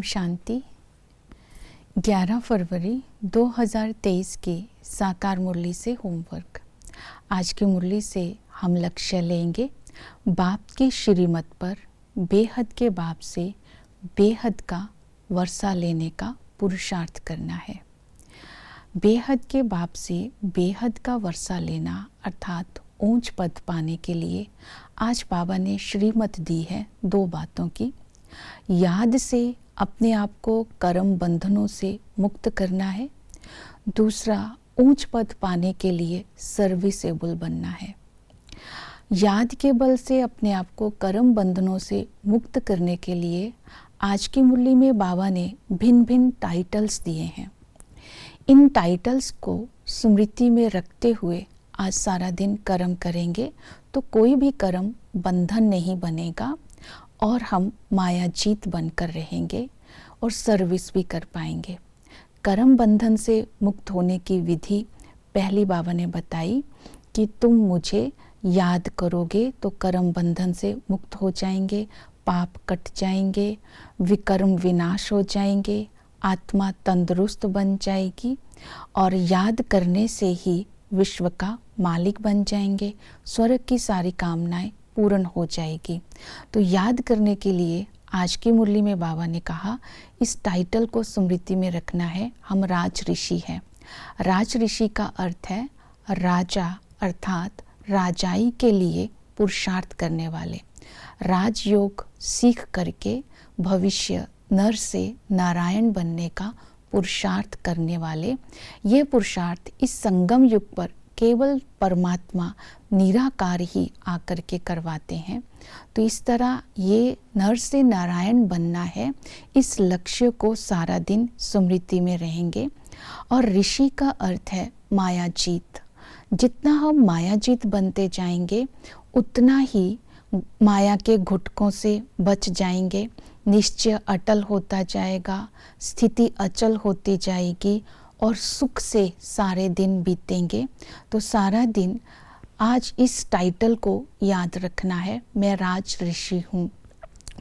ओम शांति। 11 फरवरी 2023 की साकार मुरली से होमवर्क। आज की मुरली से हम लक्ष्य लेंगे बाप की श्रीमत पर बेहद के बाप से बेहद का वर्षा लेने का पुरुषार्थ करना है। बेहद के बाप से बेहद का वर्षा लेना अर्थात ऊंच पद पाने के लिए आज बाबा ने श्रीमत दी है 2 बातों की। याद से अपने आप को कर्म बंधनों से मुक्त करना है। दूसरा, ऊंच पद पाने के लिए सर्विसेबल बनना है। याद के बल से अपने आप को कर्म बंधनों से मुक्त करने के लिए आज की मुरली में बाबा ने भिन्न भिन्न टाइटल्स दिए हैं। इन टाइटल्स को स्मृति में रखते हुए आज सारा दिन कर्म करेंगे तो कोई भी कर्म बंधन नहीं बनेगा और हम माया जीत बनकर रहेंगे और सर्विस भी कर पाएंगे। कर्म बंधन से मुक्त होने की विधि पहली बाबा ने बताई कि तुम मुझे याद करोगे तो कर्म बंधन से मुक्त हो जाएंगे, पाप कट जाएंगे, विकर्म विनाश हो जाएंगे, आत्मा तंदुरुस्त बन जाएगी और याद करने से ही विश्व का मालिक बन जाएंगे, स्वर्ग की सारी कामनाएं पूर्ण हो जाएगी। तो याद करने के लिए आज की मुरली में बाबा ने कहा इस टाइटल को स्मृति में रखना है। हम राज ऋषि हैं। राज ऋषि का अर्थ है राजा अर्थात राजाई के लिए पुरुषार्थ करने वाले। राजयोग सीख करके भविष्य नर से नारायण बनने का पुरुषार्थ करने वाले। ये पुरुषार्थ इस संगम युग पर केवल परमात्मा निराकार ही आकर के करवाते हैं। तो इस तरह ये नर से नारायण बनना है, इस लक्ष्य को सारा दिन स्मृति में रहेंगे। और ऋषि का अर्थ है माया जीत। जितना हम माया जीत बनते जाएंगे उतना ही माया के घुटकों से बच जाएंगे, निश्चय अटल होता जाएगा, स्थिति अचल होती जाएगी और सुख से सारे दिन बीतेंगे। तो सारा दिन आज इस टाइटल को याद रखना है, मैं राज ऋषि हूँ।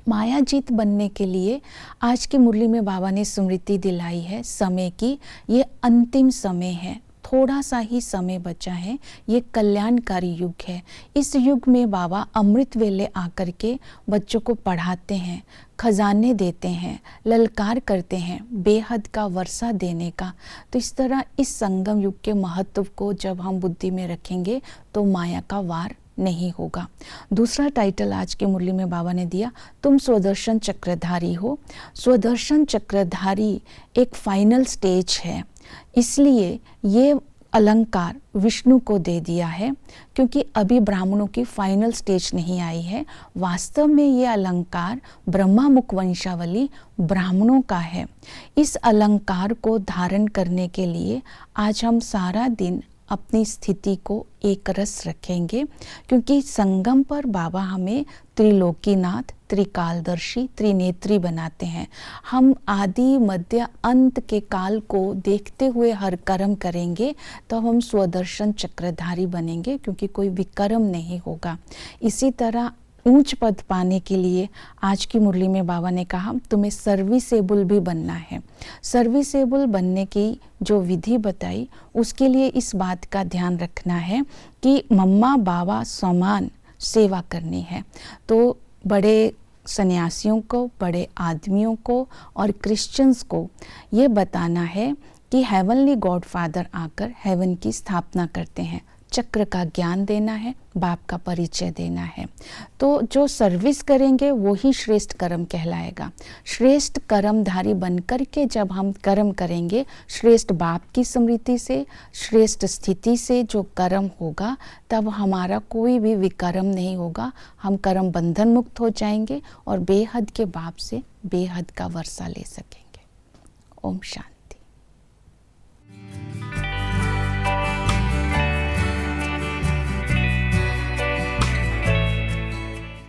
माया जीत बनने के लिए आज की मुरली में बाबा ने स्मृति दिलाई है समय की। ये अंतिम समय है, थोड़ा सा ही समय बचा है। ये कल्याणकारी युग है। इस युग में बाबा अमृत वेले आकर के बच्चों को पढ़ाते हैं, खजाने देते हैं, ललकार करते हैं बेहद का वर्षा देने का। तो इस तरह इस संगम युग के महत्व को जब हम बुद्धि में रखेंगे तो माया का वार नहीं होगा। दूसरा टाइटल आज के मुरली में बाबा ने दिया, तुम स्वदर्शन चक्रधारी हो। स्वदर्शन चक्रधारी एक फाइनल स्टेज है, इसलिए ये अलंकार विष्णु को दे दिया है क्योंकि अभी ब्राह्मणों की फाइनल स्टेज नहीं आई है। वास्तव में ये अलंकार ब्रह्मा मुख वंशावली ब्राह्मणों का है। इस अलंकार को धारण करने के लिए आज हम सारा दिन अपनी स्थिति को एक रस रखेंगे क्योंकि संगम पर बाबा हमें त्रिलोकीनाथ, त्रिकालदर्शी, त्रिनेत्री बनाते हैं। हम आदि मध्य अंत के काल को देखते हुए हर कर्म करेंगे तो हम स्वदर्शन चक्रधारी बनेंगे क्योंकि कोई विकर्म नहीं होगा। इसी तरह ऊंच पद पाने के लिए आज की मुरली में बाबा ने कहा तुम्हें सर्विसेबल भी बनना है। सर्विसेबल बनने की जो विधि बताई उसके लिए इस बात का ध्यान रखना है कि मम्मा बाबा समान सेवा करनी है। तो बड़े सन्यासियों को, बड़े आदमियों को और क्रिश्चियंस को ये बताना है कि हेवनली गॉड फादर आकर हेवन की स्थापना करते हैं। चक्र का ज्ञान देना है, बाप का परिचय देना है। तो जो सर्विस करेंगे वो ही श्रेष्ठ कर्म कहलाएगा। श्रेष्ठ कर्मधारी बनकर के जब हम कर्म करेंगे श्रेष्ठ बाप की स्मृति से, श्रेष्ठ स्थिति से जो कर्म होगा तब हमारा कोई भी विकर्म नहीं होगा। हम कर्म बंधन मुक्त हो जाएंगे और बेहद के बाप से बेहद का वर्षा ले सकेंगे। ओम शांति।